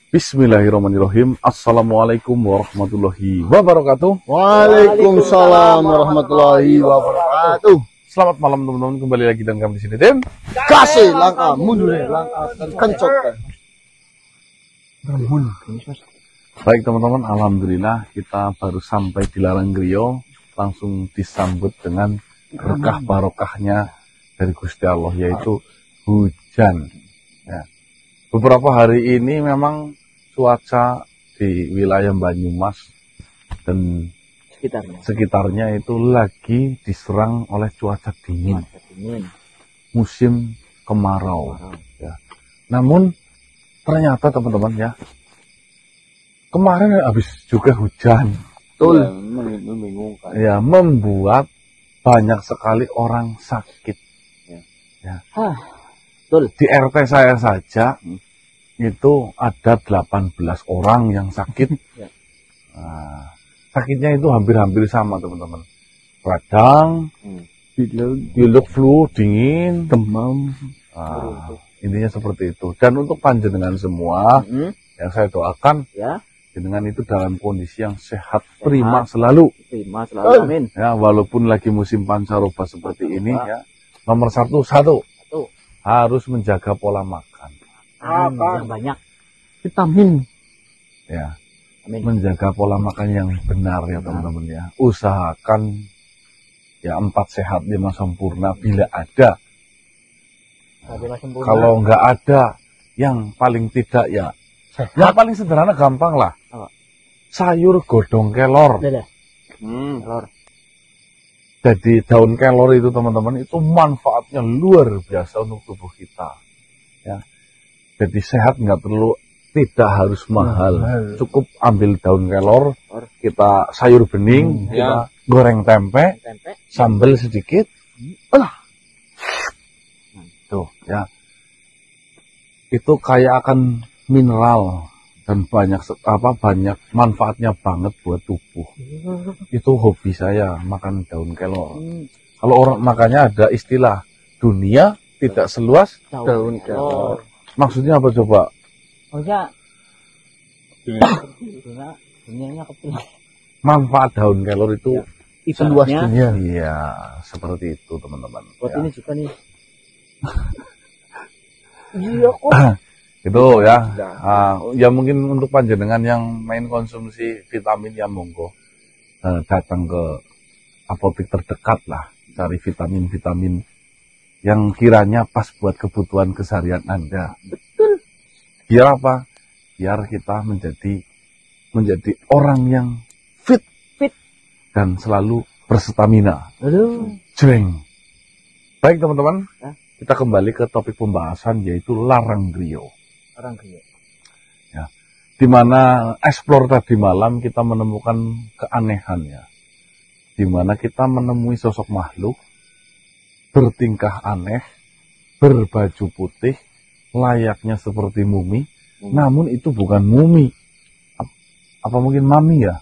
Bismillahirrahmanirrahim. Assalamualaikum warahmatullahi wabarakatuh. Waalaikumsalam warahmatullahi wabarakatuh. Selamat malam teman-teman, kembali lagi dan kami di sini tim Kasih langkah mundur, langkah dan kencok. Baik teman-teman, alhamdulillah kita baru sampai di Laranggriyo, langsung disambut dengan berkah barokahnya dari Gusti Allah, yaitu hujan. Ya. Beberapa hari ini memang cuaca di wilayah Banyumas dan sekitarnya itu lagi diserang oleh cuaca dingin, musim kemarau. Ya. Namun ternyata teman-teman ya, kemarin habis juga hujan, Betul. membingungkan. Ya, membuat banyak sekali orang sakit. Ya. Betul. Di RT saya saja itu ada 18 orang yang sakit. Ya. Nah, sakitnya itu hampir-hampir sama teman-teman. Radang, pilek, flu, dingin, demam. Nah, intinya seperti itu. Dan untuk panjenengan semua, yang saya doakan, Ya. dengan itu dalam kondisi yang sehat, prima selalu. Prima selalu. Amin. Ya, walaupun lagi musim pancaroba seperti ini, ya. Nomor satu, harus menjaga pola makan. Yang banyak vitamin. Ya. Amin. Menjaga pola makan yang benar ya teman-teman ya. Usahakan ya 4 sehat 5 sempurna bila ada. Kalau nggak ada, yang paling tidak ya, yang paling sederhana gampang lah. Sayur godong kelor. Telur. Jadi daun kelor itu teman-teman itu manfaatnya luar biasa untuk tubuh kita. Ya. Jadi sehat nggak perlu, tidak harus mahal. Cukup ambil daun kelor, kita sayur bening, kita goreng tempe, sambal sedikit, tuh ya. Itu kayak akan mineral dan banyak manfaatnya banget buat tubuh. Itu hobi saya makan daun kelor. Kalau orang makanya ada istilah dunia tidak seluas Daun kelor. Maksudnya apa coba? Maksudnya dunianya kecil. Manfaat daun kelor itu Seluas dunia. Iya, seperti itu teman-teman. Buat Ya. ini juga nih. Iya kok. Itu ya. Ya mungkin untuk panjenengan yang main konsumsi vitamin ya monggo datang ke apotek terdekat lah, cari vitamin-vitamin yang kiranya pas buat kebutuhan keseharian Anda. Betul. Biar apa? Biar kita menjadi orang yang fit dan selalu berstamina. Aduh. Jreng. Baik teman-teman, Ya. kita kembali ke topik pembahasan yaitu Laranggriyo. Ya. Di mana explore tadi malam kita menemukan keanehan ya. Di mana kita menemui sosok makhluk bertingkah aneh, berbaju putih, layaknya seperti mumi, namun itu bukan mumi. Apa mungkin mami ya?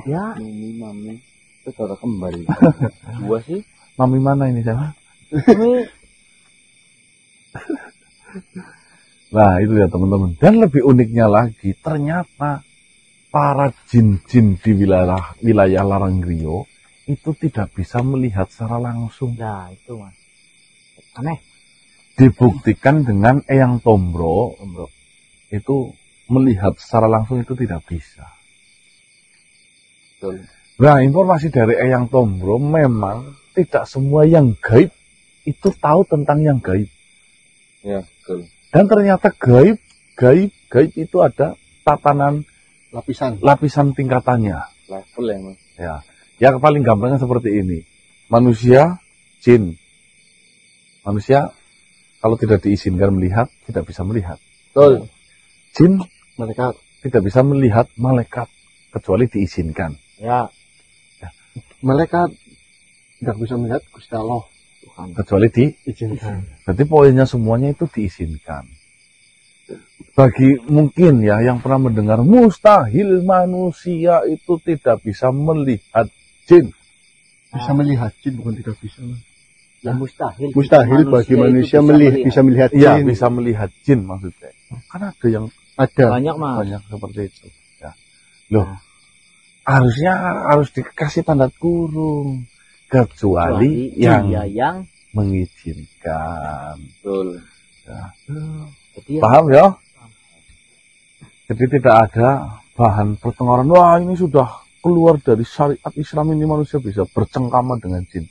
Ya. Mami. Itu saudara kembali. Gua sih. Mami mana ini siapa? Nah itu ya teman-teman. Dan lebih uniknya lagi, ternyata para jin-jin di wilayah Laranggriyo itu tidak bisa melihat secara langsung. Nah itu mas. Aneh. Dibuktikan dengan Eyang Tombro itu melihat secara langsung itu tidak bisa. Betul. Nah informasi dari Eyang Tombro memang tidak semua yang gaib itu tahu tentang yang gaib. Ya betul. Dan ternyata gaib itu ada tatanan lapisan tingkatannya. Level ya mas. Ya, yang paling gampangnya seperti ini. Manusia, jin. Manusia kalau tidak diizinkan melihat, tidak bisa melihat. Betul. Jin, Malaikat. tidak bisa melihat malaikat kecuali diizinkan. Ya. Malaikat tidak bisa melihat Gusti Allah. Kecuali Izinkan. Berarti poinnya semuanya itu diizinkan. Bagi mungkin ya yang pernah mendengar mustahil manusia itu tidak bisa melihat jin. Bisa melihat jin bukan tidak bisa. Ya mustahil. Mustahil bagi manusia bisa melihat Iya, jin. bisa melihat jin maksudnya. Kan ada yang Banyak, Mas. banyak seperti itu. Ya. Loh, harusnya harus dikasih tanda kurung. Kecuali yang dia yang mengizinkan. betul. Ya. Jadi Paham ya? Jadi tidak ada bahan pertengkaran. Wah, ini sudah keluar dari syariat Islam, ini manusia bisa bercengkama dengan jin.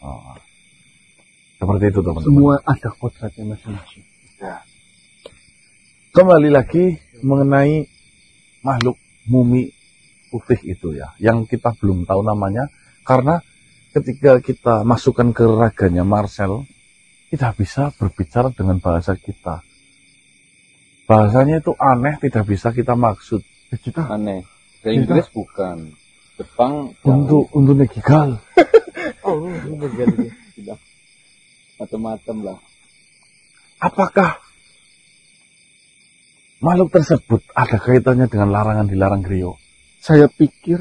Oh. Seperti itu teman-teman. Semua ada kodratnya masing-masing. Ya. Kembali lagi mengenai makhluk mumi putih itu ya, yang kita belum tahu namanya, karena ketika kita masukkan ke raganya Marcel, tidak bisa berbicara dengan bahasa kita. Bahasanya itu aneh, tidak bisa kita maksud. Kita Aneh. Ke Inggris bukan. Jepang Untuk negigal. oh, ini bagian itu. tidak. Macam-macam lah. Apakah makhluk tersebut ada kaitannya dengan larangan dilarang griyo? saya pikir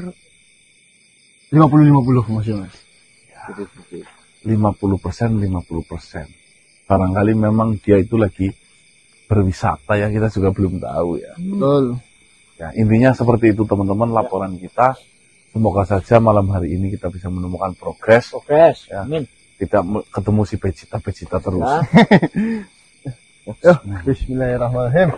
50-50 Mas. Jadi 50%, 50%. Barangkali memang dia itu lagi berwisata ya, kita juga belum tahu ya. Betul. Ya, intinya seperti itu teman-teman laporan kita. Semoga saja malam hari ini kita bisa menemukan progres. Progres. Ya. Amin. Tidak ketemu si Vegeta terus. Ya. Bismillahirrahmanirrahim.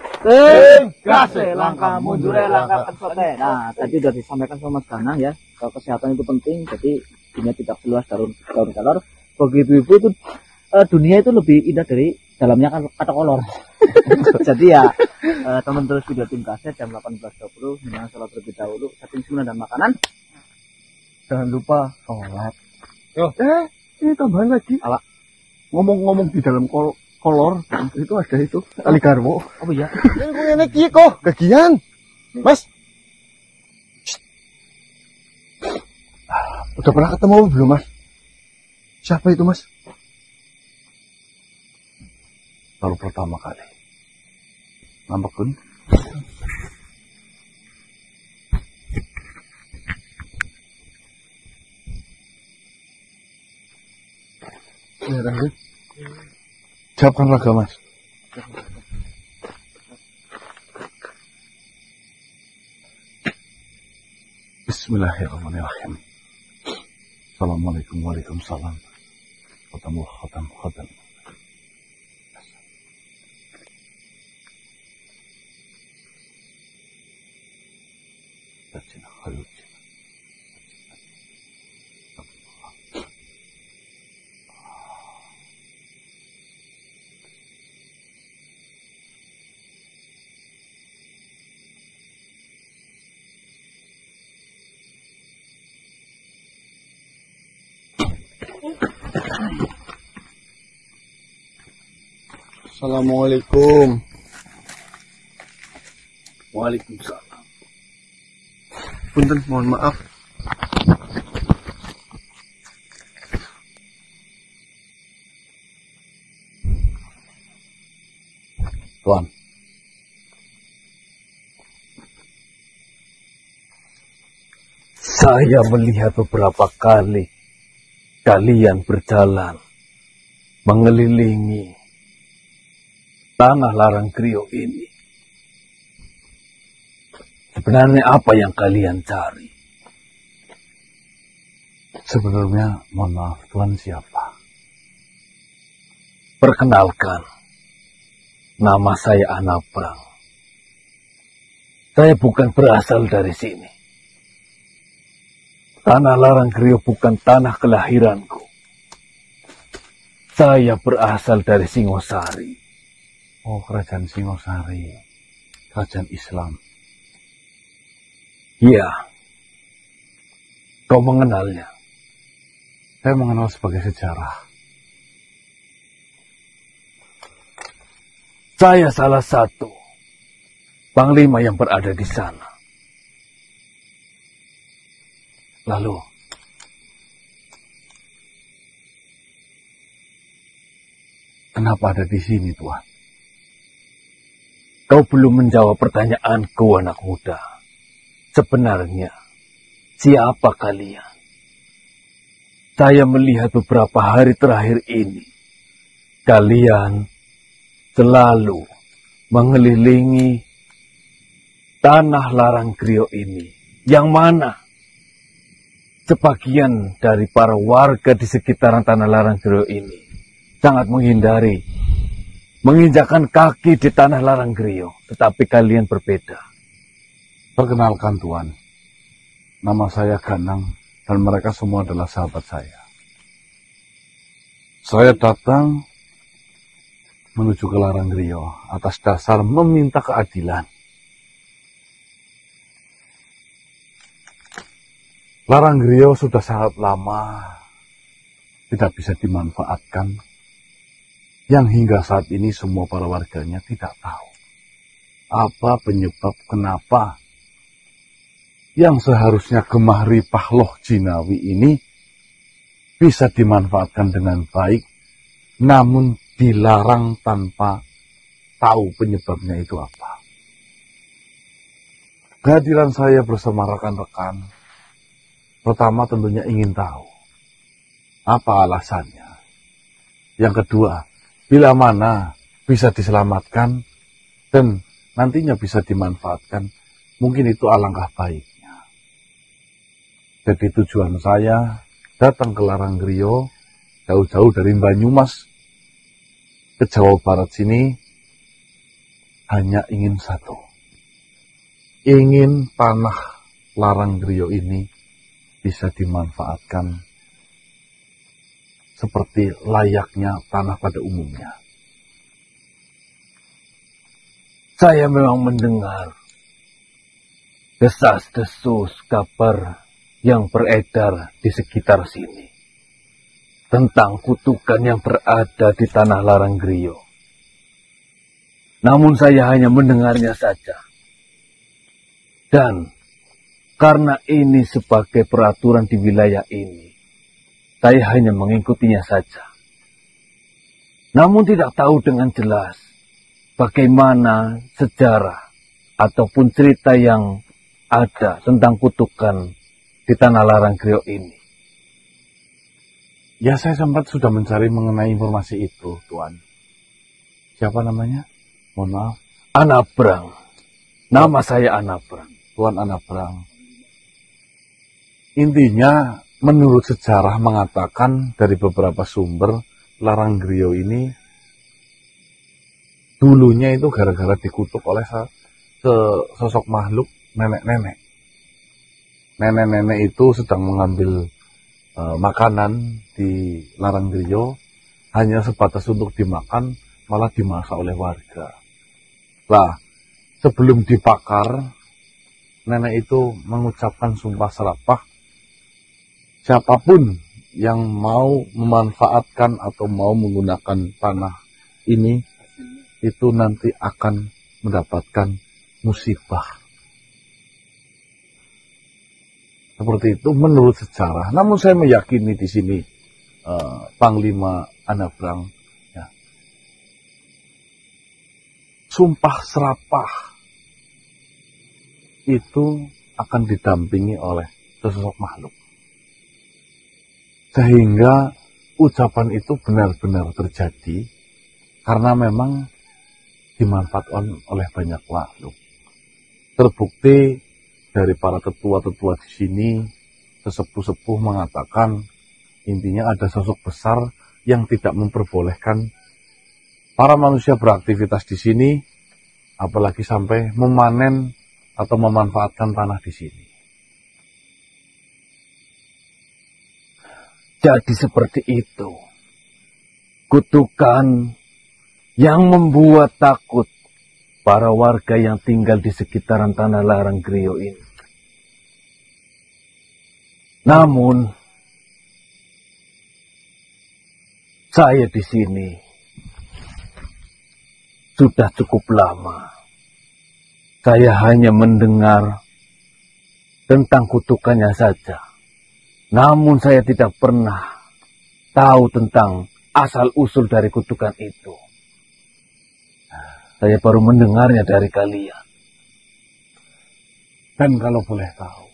Kasih langkah mundur langkah pensote. Nah, tadi sudah disampaikan sama Mas Danang ya, kalau kesehatan itu penting, jadi dunia tidak seluas daun kelor. Begitu ibu itu dunia itu lebih indah dari dalamnya kan kata kolor. Jadi ya teman terus video tim kaset jam 18.20 dengan sholat terlebih dahulu, setting semua dan makanan. Jangan lupa sholat. Ini tambahan lagi. Apa? Ngomong-ngomong di dalam kolor itu ada itu tali garwo. Oh iya. Ini iki kok gagian. Mas. Udah pernah ketemu belum, Mas? Siapa itu, Mas? Baru pertama kali. Nampak kun? Ya, Rahim. Siapkan raga mas. Bismillahirrahmanirrahim. Assalamualaikum warahmatullahi wabarakatuh. Khatam. Assalamualaikum. Waalaikumsalam. Punten, mohon maaf. Tuan. Saya melihat beberapa kali kalian berjalan mengelilingi tanah larang Krio ini. Sebenarnya apa yang kalian cari? Sebelumnya, mohon maaf, Tuan siapa? Perkenalkan, nama saya Anaprang. Saya bukan berasal dari sini. Tanah larang Krio bukan tanah kelahiranku. Saya berasal dari Singosari. Oh, kerajaan Singosari. Kerajaan Islam. Iya. Kau mengenalnya? Saya mengenal sebagai sejarah. Saya salah satu panglima yang berada di sana. Lalu, kenapa ada di sini, Tuan? Kau belum menjawab pertanyaanku, anak muda. Sebenarnya, siapa kalian? Saya melihat beberapa hari terakhir ini, kalian selalu mengelilingi tanah Laranggrio ini, yang mana sebagian dari para warga di sekitaran tanah Laranggrio ini sangat menghindari menginjakkan kaki di tanah Laranggrio, tetapi kalian berbeda. Perkenalkan Tuan, nama saya Ganang dan mereka semua adalah sahabat saya. Saya datang menuju ke Laranggrio atas dasar meminta keadilan. Laranggrio sudah sangat lama tidak bisa dimanfaatkan, yang hingga saat ini semua para warganya tidak tahu apa penyebab kenapa yang seharusnya gemah ripah Loh Jinawi ini bisa dimanfaatkan dengan baik, namun dilarang tanpa tahu penyebabnya itu apa. Kehadiran saya bersama rekan-rekan pertama tentunya ingin tahu apa alasannya. Yang kedua, bila mana bisa diselamatkan dan nantinya bisa dimanfaatkan, mungkin itu alangkah baiknya. Jadi tujuan saya datang ke Laranggrio jauh-jauh dari Banyumas ke Jawa Barat sini hanya ingin satu. Ingin tanah Laranggrio ini bisa dimanfaatkan seperti layaknya tanah pada umumnya. Saya memang mendengar desas-desus kabar yang beredar di sekitar sini tentang kutukan yang berada di tanah Laranggrio. Namun saya hanya mendengarnya saja. Dan karena ini sebagai peraturan di wilayah ini, saya hanya mengikutinya saja. Namun tidak tahu dengan jelas bagaimana sejarah ataupun cerita yang ada tentang kutukan di tanah Laranggrio ini. Ya, saya sempat sudah mencari mengenai informasi itu, Tuan. Siapa namanya? Mohon maaf. Anabrang. Nama saya Anabrang. Tuan Anabrang. Intinya, menurut sejarah mengatakan dari beberapa sumber, Laranggrio ini dulunya itu gara-gara dikutuk oleh sosok makhluk nenek-nenek. Nenek-nenek itu sedang mengambil makanan di Laranggrio, hanya sebatas untuk dimakan, malah dimasak oleh warga. Lah, sebelum dibakar, nenek itu mengucapkan sumpah serapah, siapapun yang mau memanfaatkan atau mau menggunakan tanah ini, itu nanti akan mendapatkan musibah. Seperti itu menurut sejarah. Namun saya meyakini di sini Panglima Anabrang, ya, sumpah serapah itu akan didampingi oleh sesosok makhluk. Sehingga ucapan itu benar-benar terjadi karena memang dimanfaatkan oleh banyak makhluk. Terbukti dari para tetua-tetua di sini, sesepuh-sepuh mengatakan intinya ada sosok besar yang tidak memperbolehkan para manusia beraktivitas di sini, apalagi sampai memanen atau memanfaatkan tanah di sini. Jadi seperti itu. Kutukan yang membuat takut para warga yang tinggal di sekitaran tanah Laranggrio ini. Namun, saya di sini sudah cukup lama. Saya hanya mendengar tentang kutukannya saja. Namun saya tidak pernah tahu tentang asal-usul dari kutukan itu. Saya baru mendengarnya dari kalian. Dan kalau boleh tahu,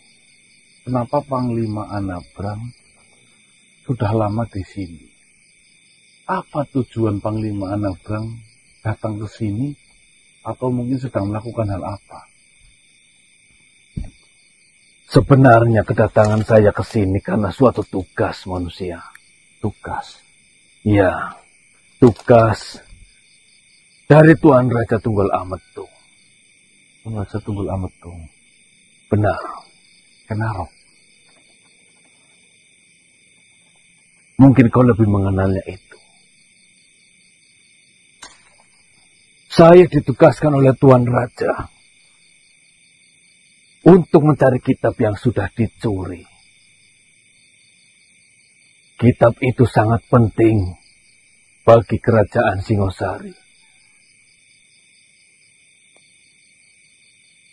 kenapa Panglima Anabrang sudah lama di sini? Apa tujuan Panglima Anabrang datang ke sini Atau mungkin sedang melakukan hal apa? Sebenarnya kedatangan saya ke sini karena suatu tugas manusia. Tugas. Ya, tugas dari Tuan Raja Tunggul Ametung. Tuan Raja Tunggul Ametung. Benar. Kenapa? Mungkin kau lebih mengenalnya itu. Saya ditugaskan oleh Tuan Raja untuk mencari kitab yang sudah dicuri. Kitab itu sangat penting bagi kerajaan Singosari.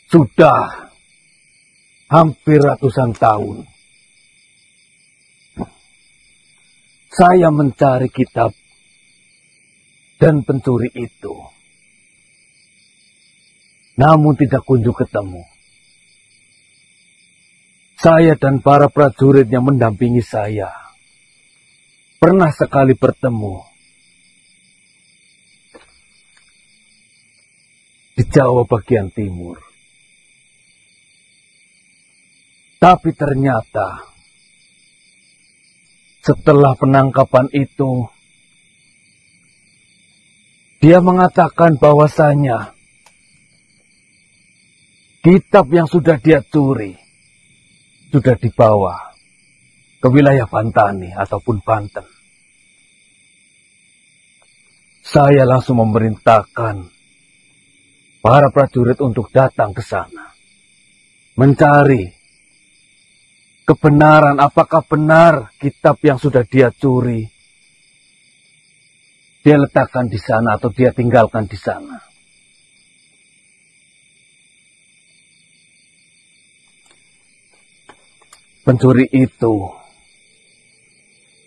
Sudah hampir ratusan tahun saya mencari kitab dan pencuri itu. Namun tidak kunjung ketemu. Saya dan para prajurit yang mendampingi saya pernah sekali bertemu di Jawa bagian timur. Tapi ternyata setelah penangkapan itu, dia mengatakan bahwasanya kitab yang sudah dia curi sudah dibawa ke wilayah Bantani ataupun Banten. Saya langsung memerintahkan para prajurit untuk datang ke sana, mencari kebenaran apakah benar kitab yang sudah dia curi dia letakkan di sana atau dia tinggalkan di sana. Pencuri itu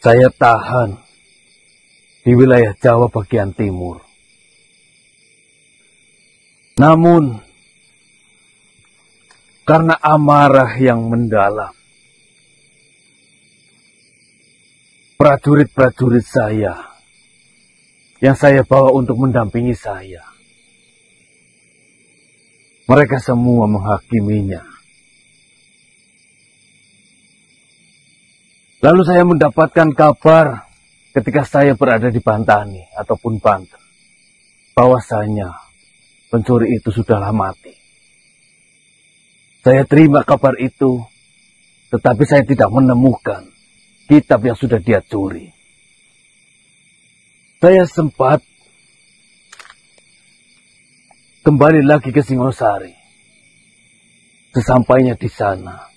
saya tahan di wilayah Jawa bagian timur. Namun karena amarah yang mendalam, prajurit-prajurit saya yang saya bawa untuk mendampingi saya, mereka semua menghakiminya. Lalu saya mendapatkan kabar ketika saya berada di Bantani ataupun Banten, bahwasanya pencuri itu sudahlah mati. Saya terima kabar itu, tetapi saya tidak menemukan kitab yang sudah dia curi. Saya sempat kembali lagi ke Singosari. Sesampainya di sana,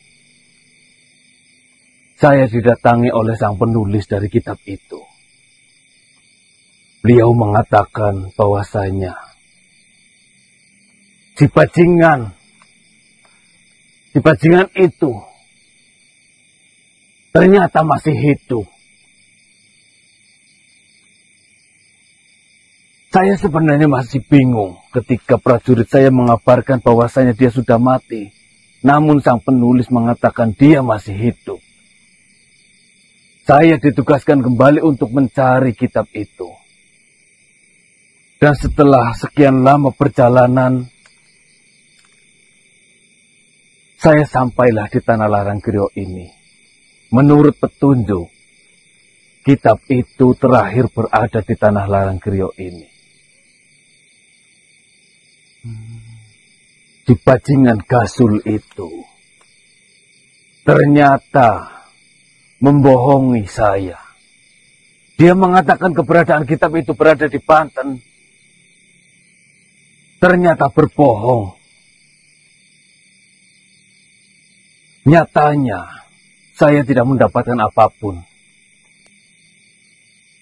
saya didatangi oleh sang penulis dari kitab itu. Beliau mengatakan bahwasanya si bajingan itu ternyata masih hidup. Saya sebenarnya masih bingung ketika prajurit saya mengabarkan bahwasanya dia sudah mati. Namun sang penulis mengatakan dia masih hidup. Saya ditugaskan kembali untuk mencari kitab itu. Dan setelah sekian lama perjalanan, saya sampailah di Tanah Laranggriyo ini. Menurut petunjuk, kitab itu terakhir berada di Tanah Laranggriyo ini. Di bajingan Gasul itu ternyata membohongi saya. Dia mengatakan keberadaan kitab itu berada di Banten. Ternyata berbohong. Nyatanya, saya tidak mendapatkan apapun.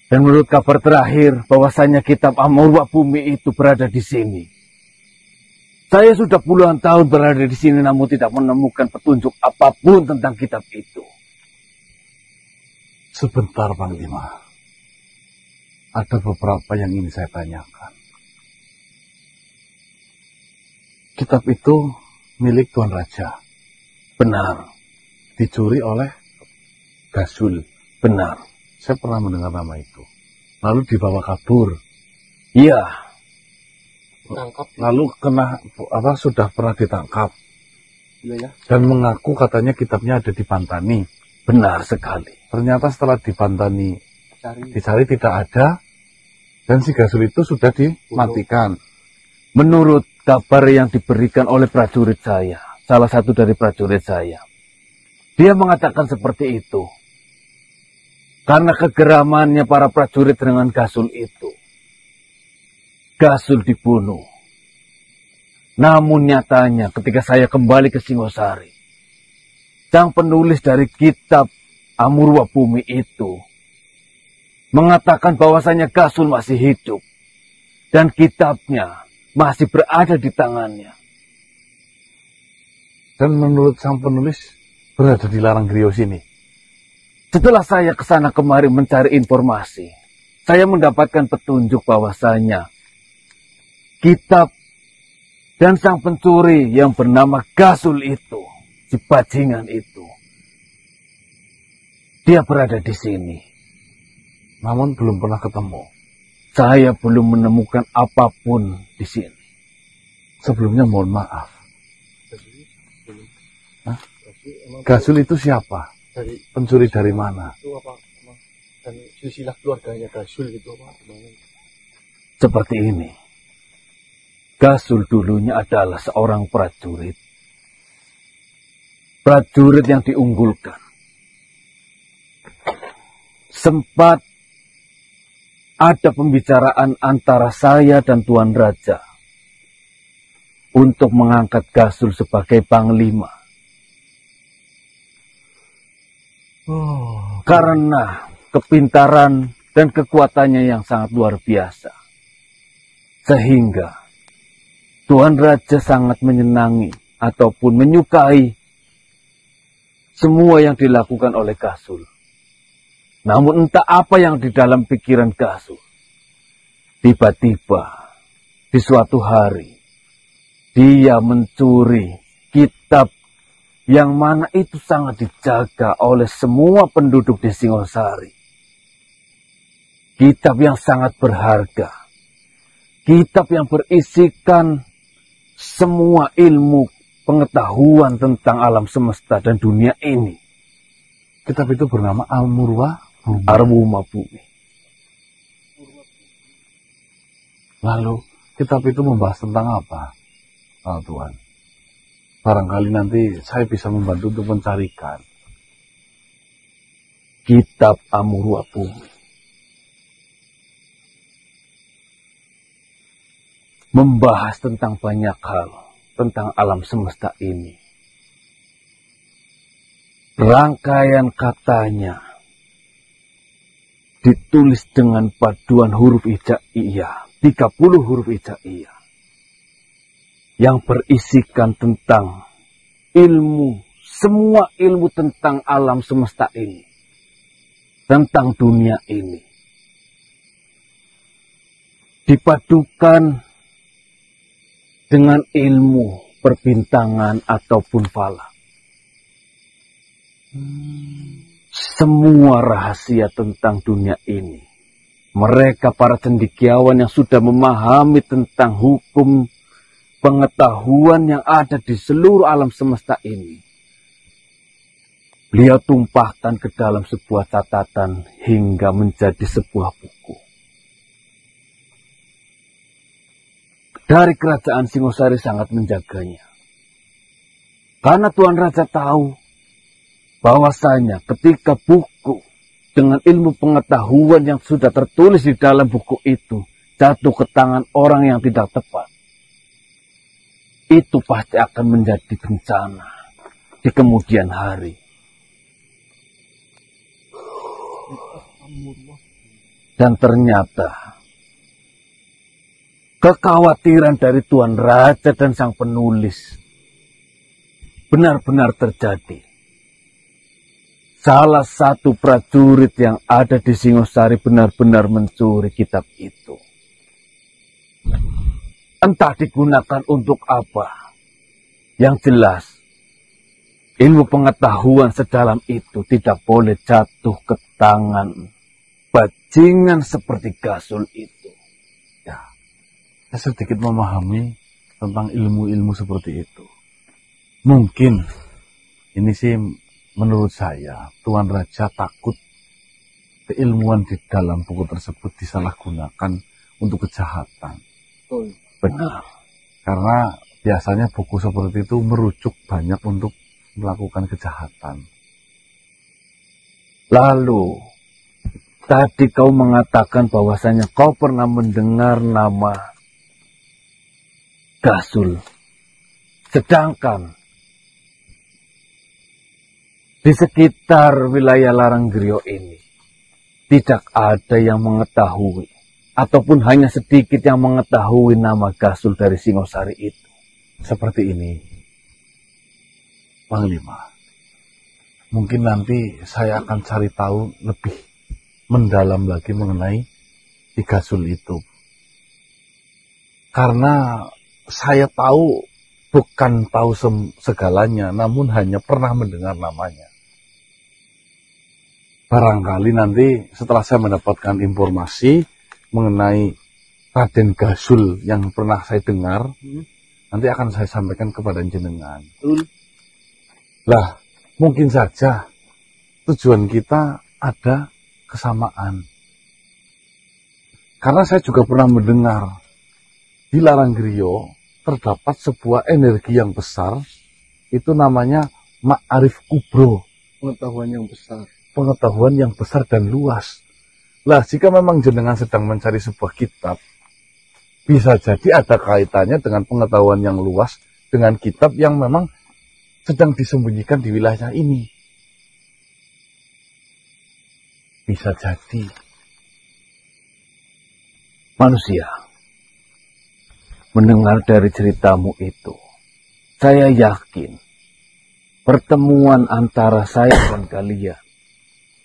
Dan menurut kabar terakhir, bahwasanya kitab Amurwa Bumi itu berada di sini. Saya sudah puluhan tahun berada di sini, namun tidak menemukan petunjuk apapun tentang kitab itu. Sebentar, Bang Dima. Ada beberapa yang ingin saya tanyakan. Kitab itu milik Tuan Raja. Benar. Dicuri oleh Gasul. Benar. Saya pernah mendengar nama itu. Lalu dibawa kabur. Iya. Tangkap. Lalu sudah pernah ditangkap. Iya ya. Dan mengaku katanya kitabnya ada di Pantani. Benar sekali. Ternyata setelah di Pantani Cari. dicari tidak ada. Dan si Gasul itu sudah dimatikan. Menurut kabar yang diberikan oleh prajurit saya, salah satu dari prajurit saya, dia mengatakan seperti itu. Karena kegeramannya para prajurit dengan Gasul itu, Gasul dibunuh. Namun nyatanya ketika saya kembali ke Singosari, sang penulis dari kitab Amurwa Bumi itu mengatakan bahwasanya Gasul masih hidup dan kitabnya masih berada di tangannya. Dan menurut sang penulis berada di Laranggrio sini. Setelah saya kesana kemari mencari informasi, saya mendapatkan petunjuk bahwasanya kitab dan sang pencuri yang bernama Gasul itu, si bajingan itu, dia berada di sini. Namun belum pernah ketemu. Saya belum menemukan apapun di sini. Sebelumnya mohon maaf. Hah? Gasul itu siapa? Dari Pencuri dari mana? itu apa? Dan silsilah keluarganya Gasul gitu apa? Seperti ini. Gasul dulunya adalah seorang prajurit. Prajurit yang diunggulkan. Sempat ada pembicaraan antara saya dan Tuan Raja untuk mengangkat Gasul sebagai panglima. Karena kepintaran dan kekuatannya yang sangat luar biasa. Sehingga Tuan Raja sangat menyenangi ataupun menyukai semua yang dilakukan oleh Gasul. Namun entah apa yang di dalam pikiran Gasul. Tiba-tiba di suatu hari dia mencuri kitab yang mana itu sangat dijaga oleh semua penduduk di Singosari. Kitab yang sangat berharga. Kitab yang berisikan semua ilmu pengetahuan tentang alam semesta dan dunia ini. Kitab itu bernama Amurwa Bumi. Lalu kitab itu membahas tentang apa, Tuan? Barangkali nanti saya bisa membantu untuk mencarikan. Kitab Amurwa Bumi membahas tentang banyak hal tentang alam semesta ini. Rangkaian katanya ditulis dengan paduan huruf hijaiyah, 30 huruf hijaiyah, yang berisikan tentang ilmu, semua ilmu tentang alam semesta ini, tentang dunia ini. Dipadukan dengan ilmu perbintangan ataupun falak. Semua rahasia tentang dunia ini. Mereka para cendekiawan yang sudah memahami tentang hukum pengetahuan yang ada di seluruh alam semesta ini. Beliau tumpahkan ke dalam sebuah catatan hingga menjadi sebuah buku. Dari kerajaan Singosari sangat menjaganya. Karena Tuan Raja tahu bahwasanya ketika buku dengan ilmu pengetahuan yang sudah tertulis di dalam buku itu jatuh ke tangan orang yang tidak tepat, itu pasti akan menjadi bencana di kemudian hari. Dan ternyata kekhawatiran dari Tuan Raja dan sang penulis benar-benar terjadi. Salah satu prajurit yang ada di Singosari benar-benar mencuri kitab itu. Entah digunakan untuk apa. Yang jelas, ilmu pengetahuan sedalam itu tidak boleh jatuh ke tangan bajingan seperti Gasul itu. Ya. saya sedikit memahami tentang ilmu-ilmu seperti itu. Mungkin ini sih menurut saya Tuan Raja takut keilmuan di dalam buku tersebut disalahgunakan untuk kejahatan. Benar. Karena biasanya buku seperti itu merujuk banyak untuk melakukan kejahatan. Lalu, tadi kau mengatakan bahwasanya kau pernah mendengar nama Gasul. Sedangkan di sekitar wilayah Laranggrio ini tidak ada yang mengetahui ataupun hanya sedikit yang mengetahui nama Gasul dari Singosari itu. Seperti ini, Panglima. Mungkin nanti saya akan cari tahu lebih mendalam lagi mengenai si Gasul itu. Karena saya tahu bukan tahu segalanya, namun hanya pernah mendengar namanya. Barangkali nanti setelah saya mendapatkan informasi mengenai Raden Gasul yang pernah saya dengar, nanti akan saya sampaikan kepada jenengan. Lah, mungkin saja tujuan kita ada kesamaan. Karena saya juga pernah mendengar di Laranggrio terdapat sebuah energi yang besar, itu namanya Ma'arif Kubro. Pengetahuan yang besar. Pengetahuan yang besar dan luas. Lah, jika memang jenengan sedang mencari sebuah kitab, bisa jadi ada kaitannya dengan pengetahuan yang luas dengan kitab yang memang sedang disembunyikan di wilayah ini. Bisa jadi. Manusia, mendengar dari ceritamu itu, saya yakin pertemuan antara saya dan kalian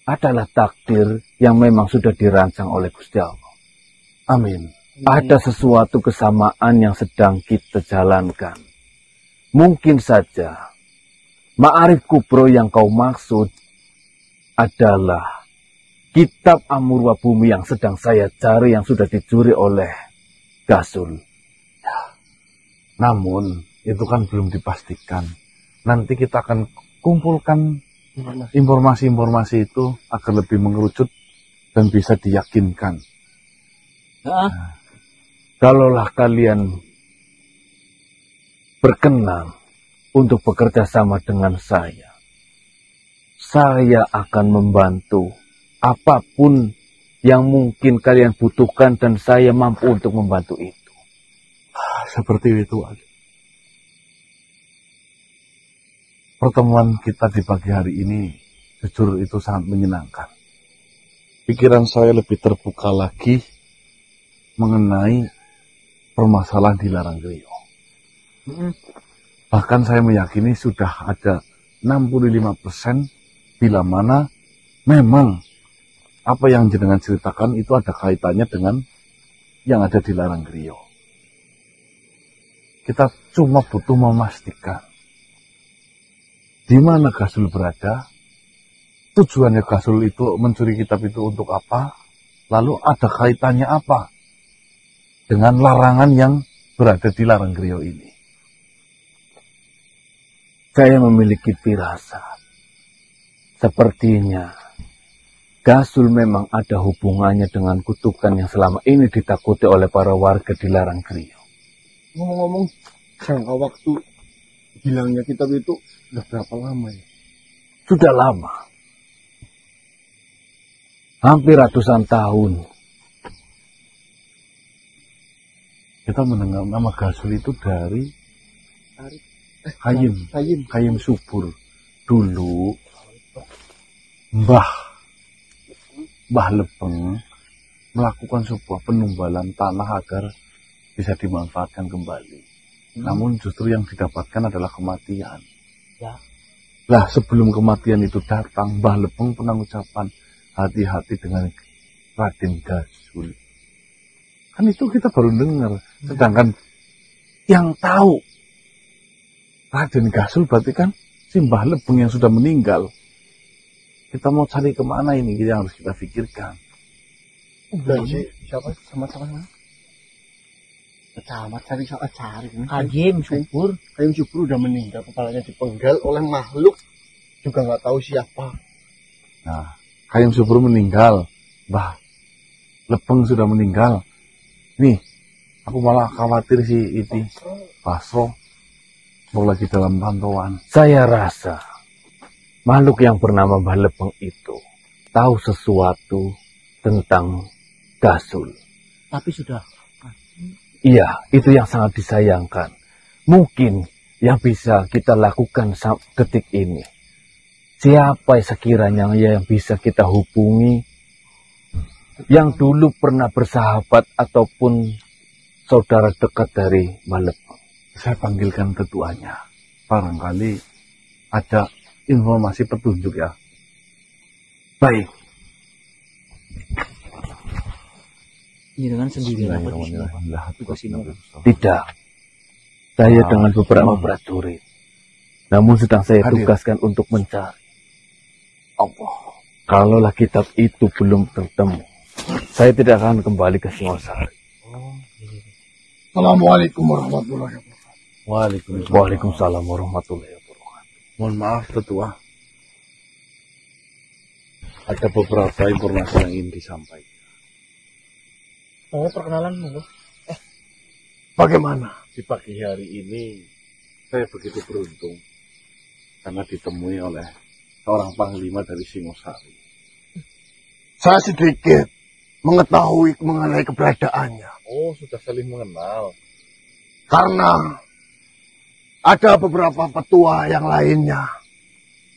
adalah takdir yang memang sudah dirancang oleh Gusti Allah. Amin. Ada sesuatu kesamaan yang sedang kita jalankan. Mungkin saja Ma'arif Kubro yang kau maksud adalah kitab Amurwa Bumi yang sedang saya cari yang sudah dicuri oleh Gasul. Namun, itu kan belum dipastikan. Nanti kita akan kumpulkan informasi-informasi itu agar lebih mengerucut dan bisa diyakinkan. Kalaulah kalian berkenan untuk bekerja sama dengan saya akan membantu apapun yang mungkin kalian butuhkan dan saya mampu untuk membantu itu. Seperti itu, Ali. Pertemuan kita di pagi hari ini jujur itu sangat menyenangkan. Pikiran saya lebih terbuka lagi mengenai permasalahan di Laranggrio. Bahkan saya meyakini sudah ada 65% bila mana memang apa yang jenengan ceritakan itu ada kaitannya dengan yang ada di Laranggrio. Kita cuma butuh memastikan di mana Gasul berada, tujuannya Gasul itu mencuri kitab itu untuk apa, lalu ada kaitannya apa dengan larangan yang berada di Laranggrio ini. Saya memiliki firasat. Sepertinya Gasul memang ada hubungannya dengan kutukan yang selama ini ditakuti oleh para warga di Laranggrio. Ngomong-ngomong, jangka waktu hilangnya kitab itu sudah berapa lama ya? Sudah lama. Hampir ratusan tahun. Kita mendengar nama Gasul itu dari Hayim Subur. Dulu Mbah Lepeng melakukan sebuah penumbalan tanah agar bisa dimanfaatkan kembali. Namun justru yang didapatkan adalah kematian. Lah, sebelum kematian itu datang, Mbah Lepeng pernah ucapan hati-hati dengan Raden Gasul. Kan itu kita baru dengar. Sedangkan yang tahu Raden Gasul berarti kan si Mbah Lepeng yang sudah meninggal. Kita mau cari kemana ini yang harus kita pikirkan. Udah sih, siapa sama-sama? Kecamat cari. Kayim subur. Kayim subur udah meninggal, kepalanya dipenggal oleh makhluk juga nggak tahu siapa. Nah, Kayim subur meninggal, Mbah. Lepeng sudah meninggal. Nih, aku malah khawatir si itu Basro mau lagi dalam pantauan. Saya rasa makhluk yang bernama Mbah Lepeng itu tahu sesuatu tentang Gasul. Tapi sudah. Iya, itu yang sangat disayangkan. Mungkin yang bisa kita lakukan ketik ini. Siapa sekiranya yang bisa kita hubungi yang dulu pernah bersahabat ataupun saudara dekat dari Mbah Lepeng? Saya panggilkan ketuanya. Barangkali ada informasi petunjuk ya. Baik. Ini dengan sendiri. Tidak. Saya dengan beberapa prajurit. Namun sedang saya tugaskan untuk mencari. Allah. Kalaulah kitab itu belum ketemu, saya tidak akan kembali ke Singosari. Assalamualaikum warahmatullahi wabarakatuh. Waalaikumsalam warahmatullahi wabarakatuh. Mohon maaf tetua. Ada beberapa informasi yang ingin disampaikan. Perkenalan monggo. Bagaimana? Di pagi hari ini saya begitu beruntung karena ditemui oleh seorang panglima dari Singosari. Saya sedikit mengetahui mengenai keberadaannya. Oh, sudah saling mengenal. Karena ada beberapa petua yang lainnya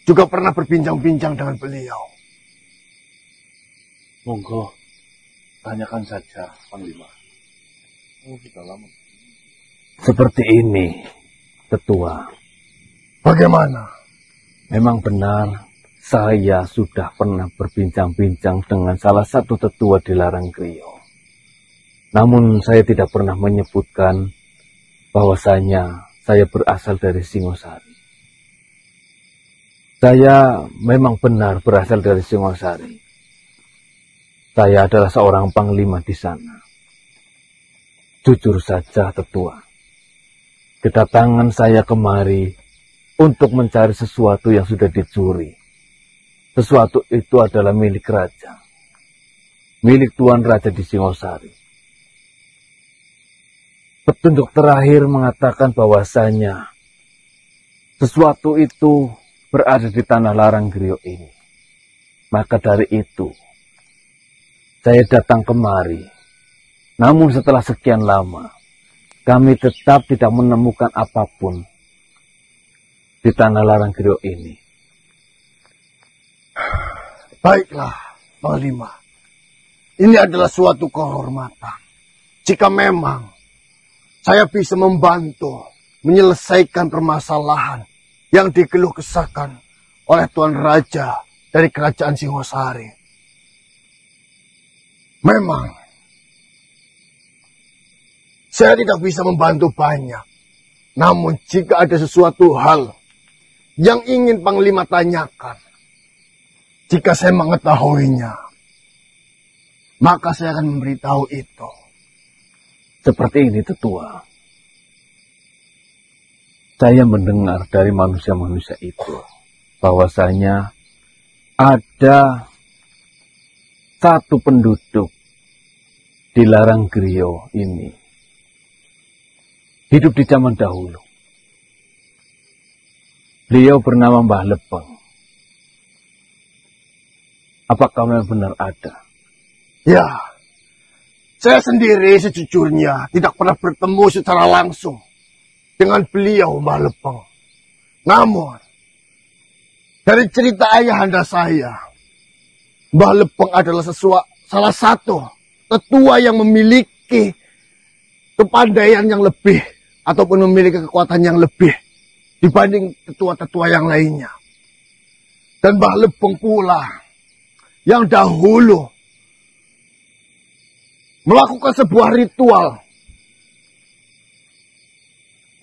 juga pernah berbincang-bincang dengan beliau. Monggo, tanyakan saja, Panglima. Oh, sudah lama. Seperti ini, tetua. Bagaimana? Memang benar, saya sudah pernah berbincang-bincang dengan salah satu tetua di Larang Griyo. Namun saya tidak pernah menyebutkan bahwasanya saya berasal dari Singosari. Saya memang benar berasal dari Singosari. Saya adalah seorang panglima di sana. Jujur saja, tetua. Kedatangan saya kemari untuk mencari sesuatu yang sudah dicuri. Sesuatu itu adalah milik raja. Milik Tuan Raja di Singosari. Petunjuk terakhir mengatakan bahwasanya sesuatu itu berada di tanah Larang Griyo ini. Maka dari itu, saya datang kemari. Namun setelah sekian lama, kami tetap tidak menemukan apapun di tanah Larang Griyo ini. Baiklah, Panglima. Ini adalah suatu kehormatan. Jika memang saya bisa membantu menyelesaikan permasalahan yang dikeluh kesahkan oleh Tuan Raja dari Kerajaan Singosari. Memang saya tidak bisa membantu banyak. Namun jika ada sesuatu hal yang ingin Panglima tanyakan, jika saya mengetahuinya, maka saya akan memberitahu itu. Seperti ini, tetua. Saya mendengar dari manusia-manusia itu bahwasanya ada satu penduduk di Larang Griyo ini hidup di zaman dahulu. Beliau bernama Mbah Lepeng. Apakah memang benar ada? Ya, saya sendiri sejujurnya tidak pernah bertemu secara langsung dengan beliau, Mbah Lepeng. Namun, dari cerita ayahanda saya, Mbah Lepeng adalah salah satu tetua yang memiliki kepandaian yang lebih ataupun memiliki kekuatan yang lebih dibanding tetua-tetua yang lainnya. Dan Mbah Lepeng pula yang dahulu melakukan sebuah ritual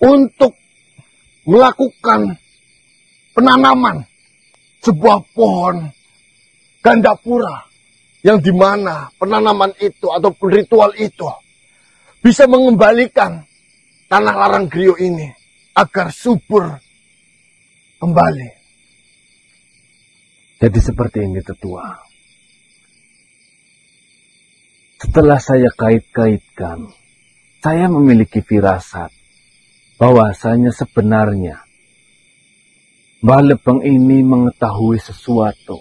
untuk melakukan penanaman sebuah pohon gandapura, yang dimana penanaman itu ataupun ritual itu bisa mengembalikan tanah Larang Griyo ini agar subur kembali. Jadi seperti ini tetua. Setelah saya kait-kaitkan, saya memiliki firasat bahwasanya sebenarnya Mbah Lebeng ini mengetahui sesuatu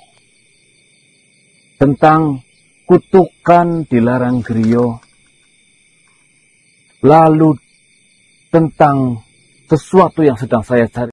tentang kutukan di Larang Griyo, lalu tentang sesuatu yang sedang saya cari.